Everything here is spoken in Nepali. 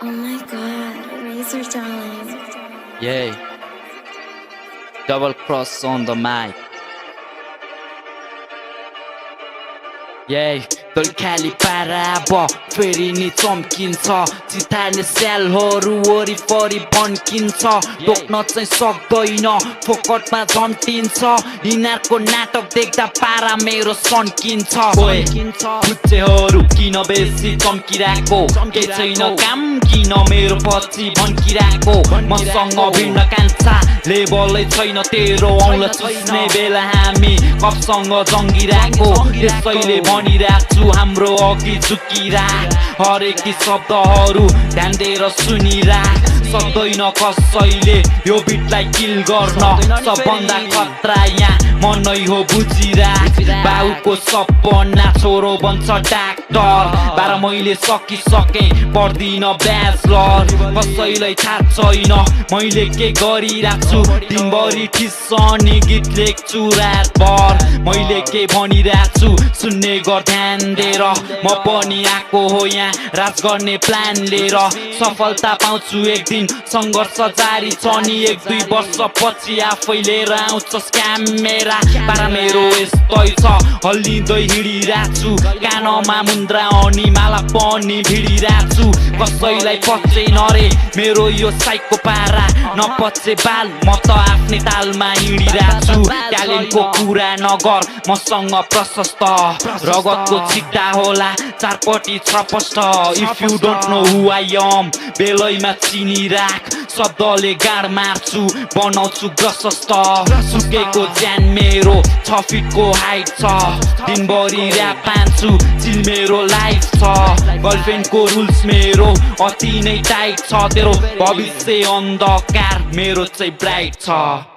Oh my god, Razor darling. Yay. Double cross on the mic. Yay. तल खाली पाराब फेरि नि चम्किन्छ चिताले स्यालहरू वरिपरि बन्किन्छ टोक्न चाहिँ सक्दैन फोकटमा झम्टिन्छ यिनीहरूको नाटक देख्दा पारा मेरो सन्किन्छ खुच्चेहरू किन बेसी चम्किरहेको के छैन काम किन मेरो पछि भन्किरहेको मसँग भिन्न कान्छा लेबलै छैन तेरो औँला चुस्ने बेला हामी कपसँग जङ्गिरहेको त्यसैले भनिरहेको छु हाम्रो अघि झुकिराख हरेक शब्दहरू ध्यान दिएर सुनिराख सक्दैन कसैले यो बिटलाई किल गर्न सबभन्दा खतरा यहाँ म नै हो बुझिराख बाउको सपना छोरो बन्छ डाक्टर 12 मैले सकिसके पर्दिन ब्याचलर कसैलाई थाहा छैन मैले के गरिरहेको छु दिनभरि ठिस्सनी गीत लेख्छु रातभर मैले के भनिरहेको छु सुन्ने गर ध्यान दिएर म पनि आएको हो यहाँ राज गर्ने प्लान लिएर सफलता पाउँछु एक दिन संघर्ष जारी छ नि 1-2 वर्ष पछि आफै लिएर आउँछ क्यामेरा पारा मेरो यस्तै छ हल्लिँदै हिँडिरहेको छु कानमा मुन्द्रा अनि माला पनि भिडिरहेको छु कसैलाई पचे नरे मेरो यो साइको पारा नपचे बाल म त आफ्नै तालमा हिँडिरहेको छु ट्यालेन्टको कुरा नगर मसँग प्रशस्त रगतको छिट्टा होला चारपट्टि छपष्ट if you don't know who I am बेलैमा चिनिराख शब्दले गाड मार्छु बनाउँछु प्रशस्त सुकेको ज्यान मेरो 6 फिटको हाइट छ दिनभरि ऱ्याप पान्छु चिल मेरो लाइफ छ गर्लफ्रेन्डको रुल्स मेरो अति नै टाइट छ तेरो भविष्य अन्धकार मेरो चाहिँ ब्राइट छ